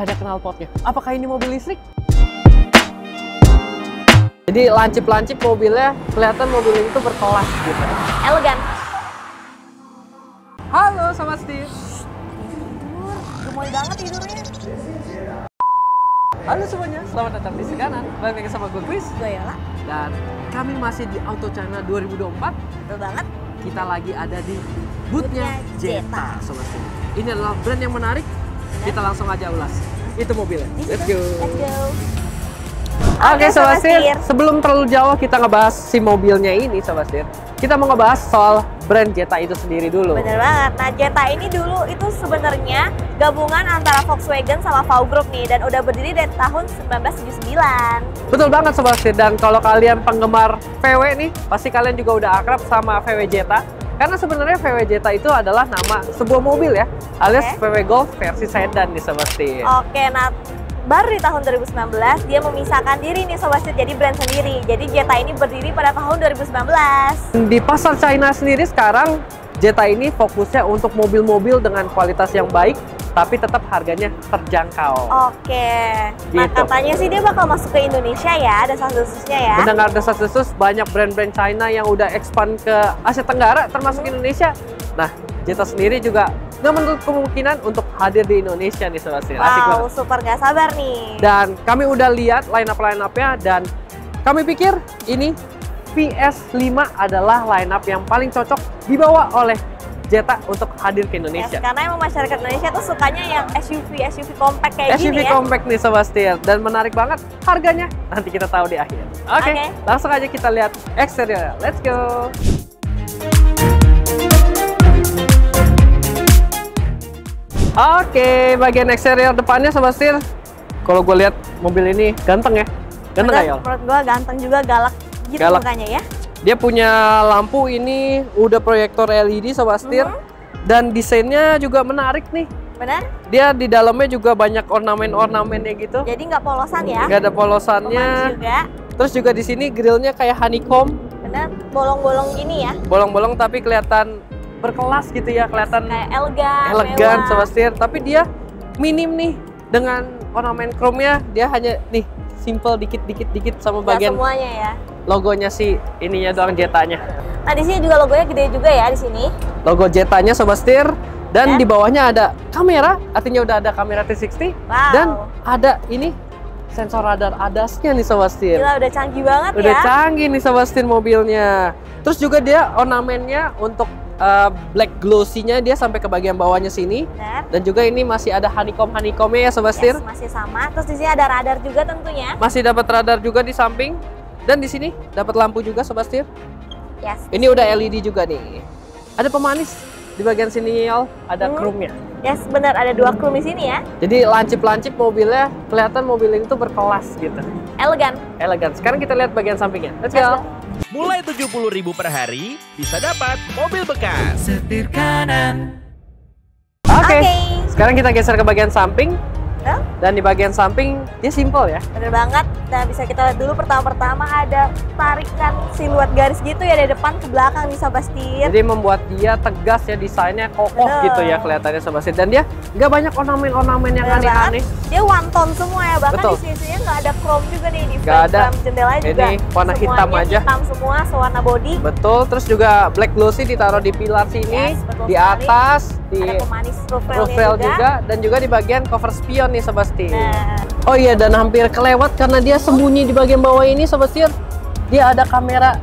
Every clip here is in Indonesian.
nggak ada knalpotnya. Apakah ini mobil listrik? Jadi lancip-lancip mobilnya, kelihatan mobil ini tuh berkelas gitu. Elegan. Halo Sobat Setir. Gemoy banget tidurnya. Halo semuanya, selamat datang di Seganan. Balik lagi sama gue Chris. Gue Yola. Dan kami masih di Auto China 2024. Betul banget. Kita lagi ada di boothnya Jetta. Jetta, Sobat Setir. Ini adalah brand yang menarik. Kita langsung aja ulas. Itu mobilnya. Let's go. Let's go. Oke Sobat Setir, sebelum terlalu jauh kita ngebahas si mobilnya ini Sobat Setir, kita mau ngebahas soal brand Jetta itu sendiri dulu. Bener banget. Nah, Jetta ini dulu itu sebenarnya gabungan antara Volkswagen sama VW Group nih, dan udah berdiri dari tahun 1979. Betul banget Sobat Setir, dan kalau kalian penggemar VW nih, pasti kalian juga udah akrab sama VW Jetta. Karena sebenarnya VW Jetta itu adalah nama sebuah mobil ya, alias VW Golf versi sedan nih Sobat Setir. Oke, nah baru di tahun 2019 dia memisahkan diri nih Sobat Setir, jadi brand sendiri. Jadi Jetta ini berdiri pada tahun 2019. Di pasar China sendiri sekarang, Jetta ini fokusnya untuk mobil-mobil dengan kualitas yang baik, tapi tetap harganya terjangkau. Oke, nah Gitu. katanya sih dia bakal masuk ke Indonesia ya, ada desas-desusnya ya. Mendengar desas-desus, banyak brand-brand China yang udah expand ke Asia Tenggara, termasuk Indonesia. Nah, Jetta sendiri juga nggak menutup kemungkinan untuk hadir di Indonesia nih Sobat Setir. Asik Wow, banget. super gak sabar nih. Dan kami udah lihat line-up-nya, dan kami pikir ini PS5 adalah line-up yang paling cocok dibawa oleh Jetta untuk hadir ke Indonesia. Yes, karena emang masyarakat Indonesia tuh sukanya yang SUV compact kayak SUV gini ya. compact nih Sobat Setir, dan menarik banget harganya. Nanti kita tahu di akhir. Oke, langsung aja kita lihat eksterior. Let's go. Oke, bagian eksterior depannya Sobat Setir. Kalau gue lihat mobil ini ganteng ya. Ganteng nggak, Yol? Menurut gue ganteng juga, galak gitu mukanya ya. Dia punya lampu ini udah proyektor LED Sobat Setir. Dan desainnya juga menarik nih. Benar? Dia di dalamnya juga banyak ornamen-ornamennya gitu. Jadi nggak polosan ya. Nggak ada polosannya. Pemanis juga. Terus juga di sini grillnya kayak honeycomb. Benar, bolong-bolong gini ya. Bolong-bolong tapi kelihatan berkelas gitu ya, kelihatan Kayak elegan, elegan mewah. Sobat Setir. Tapi dia minim nih dengan ornamen chrome-nya. Dia hanya nih simple dikit sama Nggak bagian semuanya ya. logonya sih, ininya doang Jettanya. Nah, di sini juga logonya gede juga ya di sini. Logo Jettanya Sobat Setir, dan Ya. di bawahnya ada kamera, artinya udah ada kamera 360. Wow. Dan ada ini sensor radar ADAS-nya nih Sobat Setir. Gila, udah canggih banget Udah ya. canggih nih Sobat Setir mobilnya. Terus juga dia ornamennya untuk black glossy-nya dia sampai ke bagian bawahnya sini. Benar. Dan juga ini masih ada honeycomb-nya ya Sobat Setir. Yes, masih sama. Terus di sini ada radar juga tentunya. Masih dapat radar juga di samping. Dan di sini dapat lampu juga Sobat Setir. Yes. Ini udah LED juga nih. Ada pemanis di bagian sini Yol, ada chrome-nya. Yes, benar, ada dua chrome di sini ya. Jadi lancip-lancip mobilnya, kelihatan mobil ini tuh berkelas gitu. Elegan. Elegan. Sekarang kita lihat bagian sampingnya. Let's Yes, go. Mulai 70.000 per hari bisa dapat mobil bekas. Oke. Oke. Sekarang kita geser ke bagian samping. Betul? Dan di bagian samping dia simple ya. Bener banget. Nah, bisa kita lihat dulu pertama-tama ada tarikan siluet garis gitu ya dari depan ke belakang nih Sobat Setir. Jadi membuat dia tegas ya, desainnya kokoh Betul. gitu ya kelihatannya Sobat Setir. Dan dia nggak banyak ornamen-ornamen yang Bener banget. aneh-aneh. Dia one tone semua ya, bahkan Betul. di sini nggak ada chrome juga nih di Nggak ada. frame jendela juga. Ini warna hitam Semuanya aja. hitam semua, sewarna body. Betul, terus juga black glossy ditaruh di pilar sini, Yes, betul di sekali. atas, di Ada pemanis roof roof rail-nya rail juga, dan juga di bagian cover spion nih Sobat Setir. Nah, Oh iya, dan hampir kelewat karena dia sembunyi di bagian bawah ini Sobat Setir. Dia ada kamera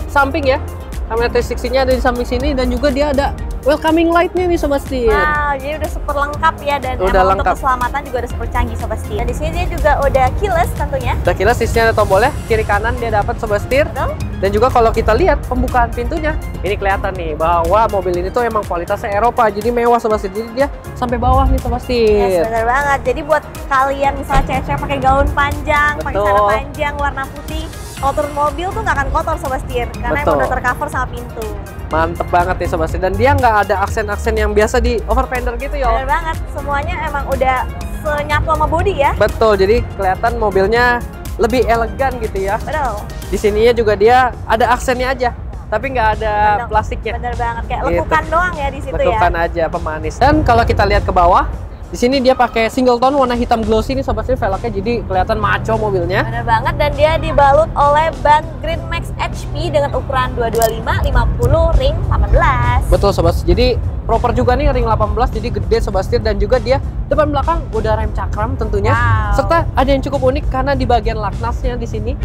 samping ya. Kamera 360-nya ada di samping sini, dan juga dia ada welcoming light-nya nih Sobat Setir. wow, jadi udah super lengkap ya, dan Udah emang lengkap. untuk keselamatan juga udah super canggih Sobat Setir. Dan di sini dia juga udah keyless tentunya. Udah kilas, di sini ada tombolnya, kiri kanan dia dapat Sobat Setir. Betul? Dan juga kalau kita lihat pembukaan pintunya, ini kelihatan nih bahwa mobil ini tuh emang kualitasnya Eropa, jadi mewah Sobat Setir. Jadi dia sampai bawah nih Sobat Setir. Yes, bener banget. Jadi buat kalian misalnya cewek-cewek pakai gaun panjang, pakai Betul. celana panjang warna putih, kalau turun mobil tuh nggak akan kotor Sobat Setir, karena Betul. emang udah tercover sama pintu. Mantep banget nih Sobat Setir. Dan dia nggak ada aksen-aksen yang biasa di overfender gitu ya. Bener banget, semuanya emang udah senyatu sama body ya. Betul, jadi kelihatan mobilnya lebih elegan gitu ya. Betul. Di sininya juga dia ada aksennya aja, tapi nggak ada plastiknya. Bener banget, kayak Gitu. lekukan doang ya di situ Lekukan ya. aja, pemanis. Dan kalau kita lihat ke bawah, Di sini dia pakai single tone warna hitam glossy nih sobat setir, velgnya jadi kelihatan maco mobilnya. Bener banget, dan dia dibalut oleh ban Green Max HP dengan ukuran 225 50 ring 18. Betul sobat setir. Jadi proper juga nih ring 18, jadi gede sobat setir, dan juga dia depan belakang udah rem cakram tentunya. Wow. Serta ada yang cukup unik karena di bagian laknasnya di sini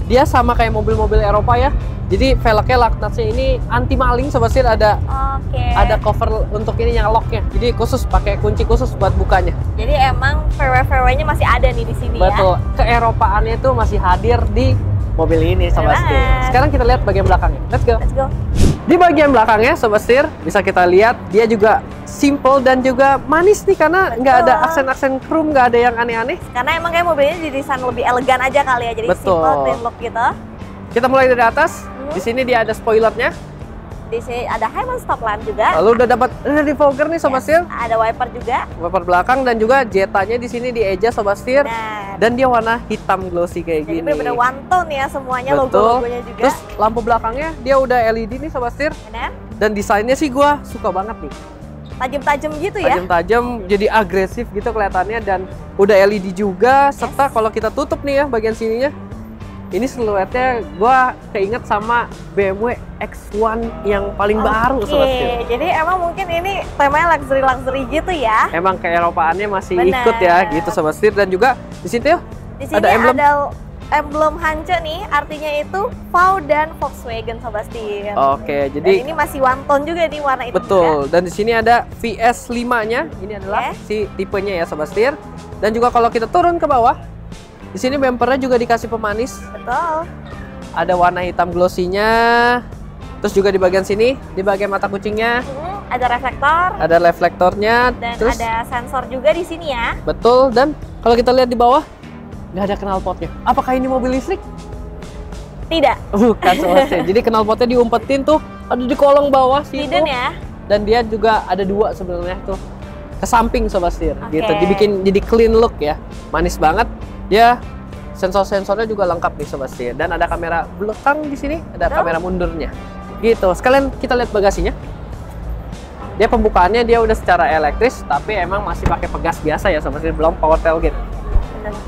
dia sama kayak mobil-mobil Eropa ya. Jadi velgnya laknasnya ini anti maling sobat setir, ada cover untuk ini yang locknya. Jadi khusus pakai kunci khusus buat bukanya. Jadi emang VW-VW-nya masih ada nih di sini. Betul. Ya. Keeropaannya itu masih hadir di mobil ini sobat setir. Sekarang kita lihat bagian belakangnya. Let's go. Let's go. Di bagian belakangnya sobat setir bisa kita lihat dia juga simple dan juga manis nih, karena nggak ada aksen-aksen chrome, nggak ada yang aneh-aneh. Karena emang kayak mobilnya didesain lebih elegan aja kali ya, jadi simple clean look gitu. Kita mulai dari atas. Di sini dia ada spoilernya. Di sini ada Hyman stop lamp juga. Lalu udah dapat defogger nih sobat setir. Ada wiper juga. Wiper belakang, dan juga Jetta-nya di sini di eja sobat setir. Dan dia warna hitam glossy kayak gini. Jadi bener-bener one tone ya semuanya. Betul. Logo-logonya juga. Terus lampu belakangnya dia udah LED nih sobat setir. Bener. Dan desainnya sih gua suka banget nih. Tajam-tajam gitu ya. Tajam-tajam, jadi agresif gitu kelihatannya, dan udah LED juga. Serta kalau kita tutup nih ya bagian sininya, ini siluetnya gua keinget sama BMW X1 yang paling baru sobat setir. Jadi emang mungkin ini temanya luxury gitu ya. Emang keeropaannya masih ikut ya gitu sobat setir. Dan juga di situ di sini ada emblem Hanche nih, artinya itu VW dan Volkswagen sobat setir. Oke, jadi dan ini masih one tone juga nih warna itu. Betul. Juga. Dan di sini ada VS5-nya. Ini adalah si tipenya ya sobat setir. Dan juga kalau kita turun ke bawah, di sini bumpernya juga dikasih pemanis. Betul. Ada warna hitam glossy-nya. Terus juga di bagian sini, di bagian mata kucingnya, ada reflektor. Ada reflektornya. Dan terus ada sensor juga di sini ya. Betul. Dan kalau kita lihat di bawah, nggak ada knalpotnya. Apakah ini mobil listrik? Tidak. Bukan sobat setir. Jadi knalpotnya diumpetin tuh, ada di kolong bawah situ. Hidden ya. Dan dia juga ada dua sebenarnya tuh ke samping sobat setir. Gitu. Dibikin jadi clean look ya. Manis banget. Ya, sensor-sensornya juga lengkap nih sobat setir. Dan ada kamera belakang di sini, ada kamera mundurnya. Gitu. Sekalian kita lihat bagasinya. Dia pembukaannya dia udah secara elektris, tapi emang masih pakai pegas biasa ya sobat setir, belum power tailgate.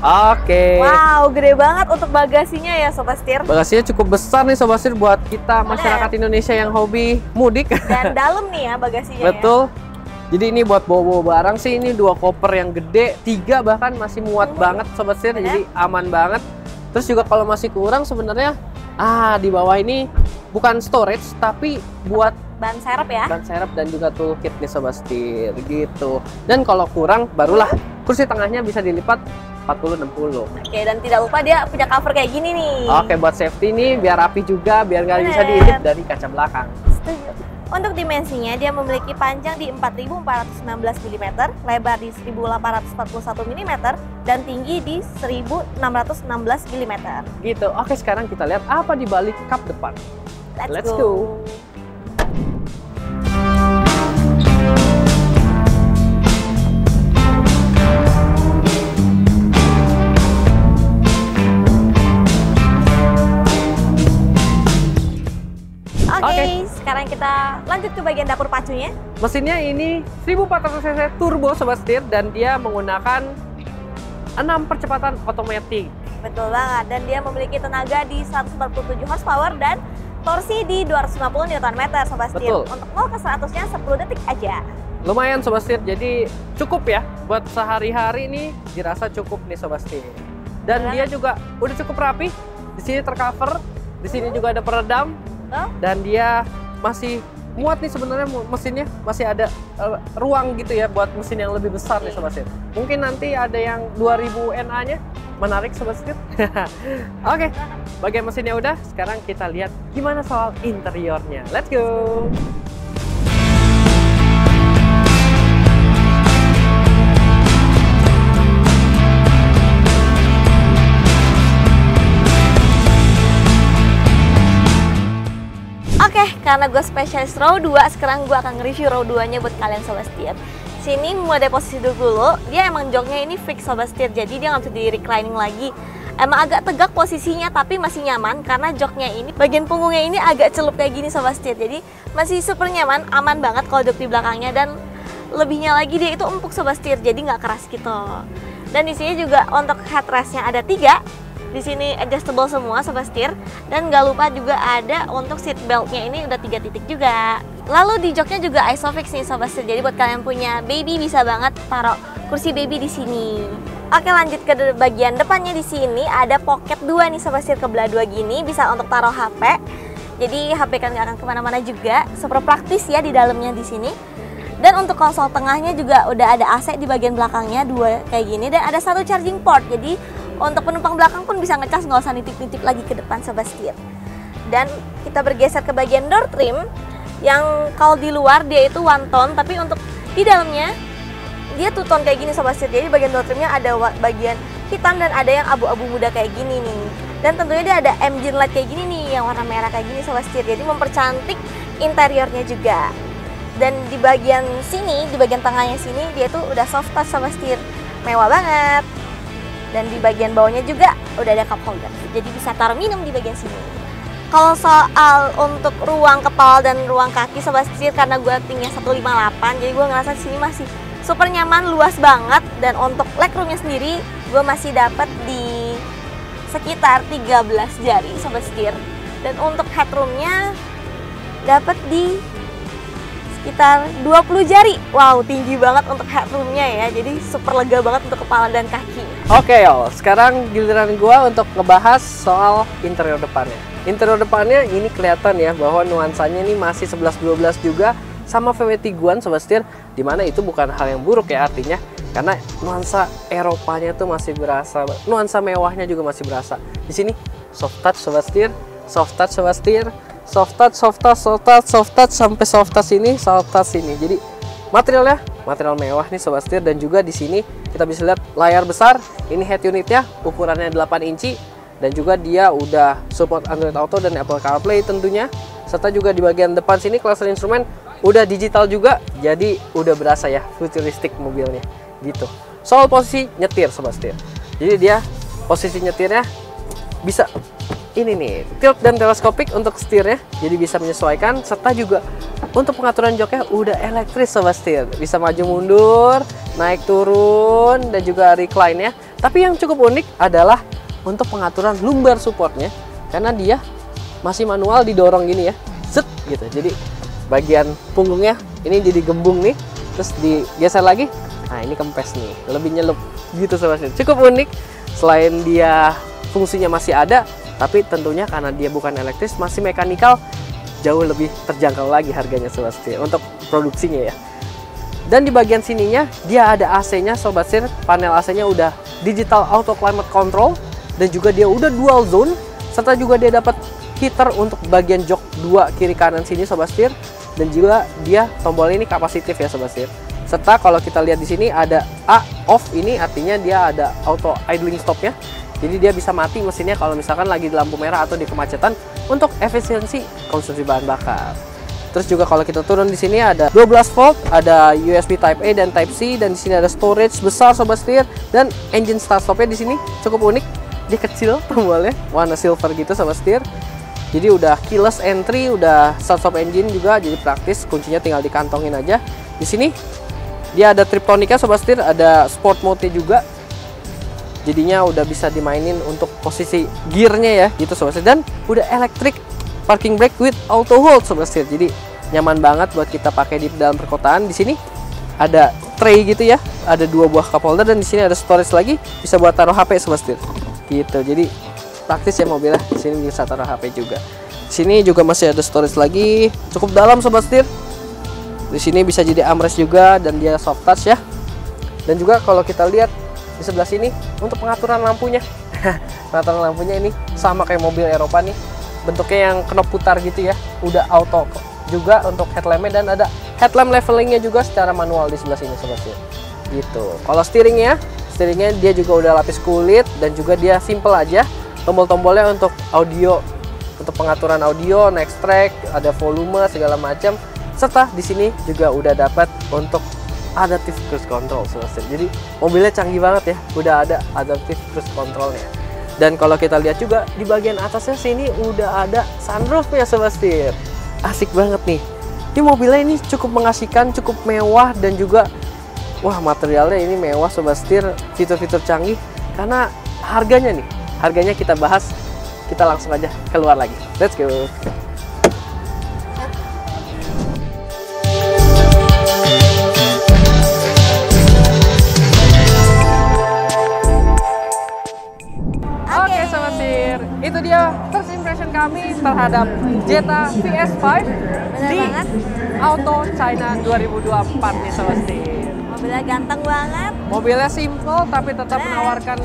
Oke. Wow, gede banget untuk bagasinya ya sobat setir. Bagasinya cukup besar nih sobat setir buat kita masyarakat Indonesia yang hobi mudik. Dan dalam nih ya bagasinya. Betul. Ya. Jadi ini buat bawa-bawa barang sih, ini 2 koper yang gede, 3 bahkan masih muat banget sobat setir, jadi aman banget. Terus juga kalau masih kurang sebenarnya, di bawah ini bukan storage tapi buat ban serep ya. Ban serep dan juga toolkit nih sobat setir gitu. Dan kalau kurang barulah kursi tengahnya bisa dilipat 40-60. Oke, dan tidak lupa dia punya cover kayak gini nih. Oke, buat safety nih biar rapi juga, biar nggak bisa diintip dari kaca belakang. Setuju. Untuk dimensinya, dia memiliki panjang di 4416 mm, lebar di 1841 mm, dan tinggi di 1616 mm. Gitu. Oke, sekarang kita lihat apa di balik kap depan. Let's go. Oke, sekarang kita lanjut ke bagian dapur pacunya. Mesinnya ini 1400 cc turbo sobat setir, dan dia menggunakan 6 percepatan otomatis. Betul banget, dan dia memiliki tenaga di 147 horsepower dan torsi di 250 Nm sobat setir. Untuk 0 ke 100-nya 10 detik aja. Lumayan sobat setir, jadi cukup ya buat sehari-hari nih, dirasa cukup nih sobat setir. Dan dia juga udah cukup rapi. Di sini tercover, di sini juga ada peredam. Dan dia masih muat nih sebenarnya, mesinnya masih ada ruang gitu ya buat mesin yang lebih besar nih sobat setir. Mungkin nanti ada yang 2000 NA-nya, menarik sobat setir. Oke, bagian mesinnya udah, sekarang kita lihat gimana soal interiornya. Let's go. Oke, karena gue spesialis row 2, sekarang gue akan nge-review row 2-nya buat kalian sobat setir. Sini mulai posisi dulu, dia emang joknya ini fix sobat setir, jadi dia nggak bisa di reclining lagi. Emang agak tegak posisinya, tapi masih nyaman karena joknya ini, bagian punggungnya ini agak celup kayak gini sobat setir. Jadi masih super nyaman, aman banget kalau duduk di belakangnya. Dan lebihnya lagi dia itu empuk sobat setir, jadi nggak keras gitu. Dan di sini juga untuk headrestnya ada 3. Di sini adjustable semua sobat setir, dan nggak lupa juga ada untuk seat beltnya ini udah 3 titik juga. Lalu di joknya juga Isofix nih sobat setir, jadi buat kalian punya baby bisa banget taruh kursi baby di sini. Oke, lanjut ke bagian depannya. Di sini ada pocket 2 nih sobat setir, kebelah 2 gini, bisa untuk taruh HP. Jadi HP kan nggak akan kemana-mana juga, super praktis ya di dalamnya di sini. Dan untuk konsol tengahnya juga udah ada AC di bagian belakangnya 2 kayak gini, dan ada 1 charging port. Jadi untuk penumpang belakang pun bisa ngecas, nggak usah nitip-nitip lagi ke depan sobat setir. Dan kita bergeser ke bagian door trim, yang kalau di luar dia itu one tone, tapi untuk di dalamnya dia two tone kayak gini sobat setir. Jadi bagian door trimnya ada bagian hitam dan ada yang abu-abu muda kayak gini nih. Dan tentunya dia ada engine light kayak gini nih, yang warna merah kayak gini sobat setir. Jadi mempercantik interiornya juga. Dan di bagian sini, di bagian tengahnya sini, dia tuh udah soft touch sobat setir, mewah banget. Dan di bagian bawahnya juga udah ada cup holder, jadi bisa taruh minum di bagian sini. Kalau soal untuk ruang kepala dan ruang kaki sobat setir, karena gue tingginya 158, jadi gue ngerasa di sini masih super nyaman, luas banget. Dan untuk legroomnya sendiri, gue masih dapat di sekitar 13 jari sobat setir. Dan untuk headroomnya dapat di sekitar 20 jari. Wow, tinggi banget untuk headroomnya ya. Jadi super lega banget untuk kepala dan kaki. Oke Yol, sekarang giliran gua untuk ngebahas soal interior depannya. Interior depannya ini kelihatan ya bahwa nuansanya ini masih 11-12 juga sama VW Tiguan sobat setir, dimana itu bukan hal yang buruk ya artinya, karena nuansa Eropanya tuh masih berasa, nuansa mewahnya juga masih berasa. Di sini soft touch sobat setir, soft touch sobat setir, soft touch, soft touch, soft touch, soft touch sampai soft touch ini, soft touch ini. Jadi materialnya material mewah nih sobat setir. Dan juga di sini kita bisa lihat layar besar. Ini head unitnya ukurannya 8 inci, dan juga dia udah support Android Auto dan Apple CarPlay tentunya. Serta juga di bagian depan sini cluster instrumen udah digital juga, jadi udah berasa ya futuristik mobilnya gitu. Soal posisi nyetir sobat setir, jadi dia posisi nyetirnya bisa ini nih, tilt dan teleskopik untuk setirnya, jadi bisa menyesuaikan. Serta juga untuk pengaturan joknya udah elektris sobat setir, bisa maju mundur, naik turun, dan juga recline ya. Tapi yang cukup unik adalah untuk pengaturan lumbar supportnya, karena dia masih manual didorong gini ya, set gitu. Jadi bagian punggungnya ini jadi gembung nih, terus digeser lagi, nah ini kempes nih, lebih nyelup gitu sobat setir. Cukup unik, selain dia fungsinya masih ada, tapi tentunya karena dia bukan elektris, masih mekanikal, jauh lebih terjangkau lagi harganya sobat setir untuk produksinya ya. Dan di bagian sininya dia ada AC-nya sobat setir, panel AC-nya udah digital auto climate control, dan juga dia udah dual zone, serta juga dia dapat heater untuk bagian jok 2 kiri kanan sini sobat setir. Dan juga dia tombol ini kapasitif ya sobat setir. Serta kalau kita lihat di sini ada off, ini artinya dia ada auto idling stopnya. Jadi dia bisa mati mesinnya kalau misalkan lagi di lampu merah atau di kemacetan untuk efisiensi konsumsi bahan bakar. Terus juga kalau kita turun di sini ada 12 volt, ada USB Type A dan Type C, dan di sini ada storage besar sobat setir, dan engine start stopnya di sini cukup unik. Dia kecil tombolnya, warna silver gitu sobat setir. Jadi udah keyless entry, udah start stop engine juga, jadi praktis, kuncinya tinggal dikantongin aja. Di sini dia ada triptoniknya sobat setir, ada sport mode juga. Jadinya udah bisa dimainin untuk posisi gearnya ya gitu sobat setir. Dan udah electric parking brake with auto hold sobat setir. Jadi nyaman banget buat kita pakai di dalam perkotaan. Di sini ada tray gitu ya, ada 2 buah cup holder, dan di sini ada storage lagi, bisa buat taruh HP sobat setir. Gitu. Jadi praktis ya mobilnya. Di sini bisa taruh HP juga. Di sini juga masih ada storage lagi, cukup dalam sobat setir. Di sini bisa jadi armrest juga, dan dia soft touch ya. Dan juga kalau kita lihat di sebelah sini untuk pengaturan lampunya. Pengaturan lampunya ini sama kayak mobil Eropa nih. Bentuknya yang knop putar gitu ya. Udah auto juga untuk headlampnya, dan ada headlamp levelingnya juga secara manual di sebelah sini sobat setir. Gitu. Kalau steeringnya dia juga udah lapis kulit, dan juga dia simple aja. Tombol-tombolnya untuk audio, untuk pengaturan audio, next track, ada volume segala macam. Serta di sini juga udah dapat untuk adaptive cruise control sobat setir. Jadi mobilnya canggih banget ya, udah ada adaptive cruise controlnya. Dan kalau kita lihat juga di bagian atasnya sini udah ada sunroof ya sobat setir. Asik banget nih. Ini mobilnya ini cukup mengasihkan, cukup mewah, dan juga wah, materialnya ini mewah Sobat Setir, fitur-fitur canggih. Karena harganya nih, harganya kita bahas, kita langsung aja keluar lagi. Let's go. Oke Sobat Setir, itu dia first impression kami terhadap Jetta VS5 di banget. Auto China 2024 nih Sobat Setir. Mobilnya ganteng banget. Mobilnya simple tapi tetap menawarkan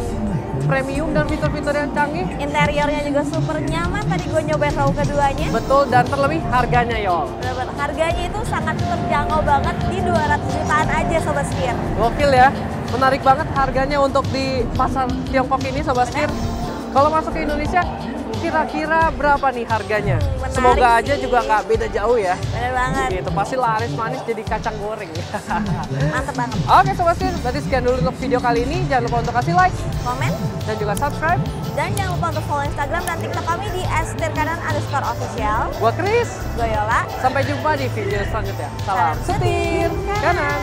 premium dan fitur-fitur yang canggih. Interiornya juga super nyaman. Tadi gue nyobain row keduanya. Betul, dan terlebih harganya Yol. Bener-bener. Harganya itu sangat terjangkau banget di 200 jutaan aja Sobat Setir. Gokil ya, menarik banget harganya untuk di pasar Tiongkok ini Sobat Setir. Kalau masuk ke Indonesia, kira-kira berapa nih harganya? Menarik Semoga aja sih. juga nggak beda jauh ya. Bener banget. Gitu, pasti laris manis jadi kacang goreng. Mantep banget. Oke Sobat Setir, berarti sekian dulu untuk video kali ini. Jangan lupa untuk kasih like Komen. dan juga subscribe. Dan jangan lupa untuk follow Instagram dan TikTok kami di @setirkanan_official. Gua Chris, Gue Yola. sampai jumpa di video selanjutnya. Salam setir kanan.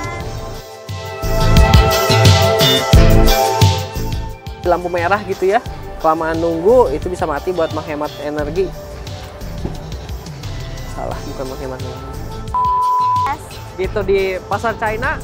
Lampu merah gitu ya, kelamaan nunggu itu bisa mati buat menghemat energi. Salah, bukan menghemat energi. Gitu di pasar China.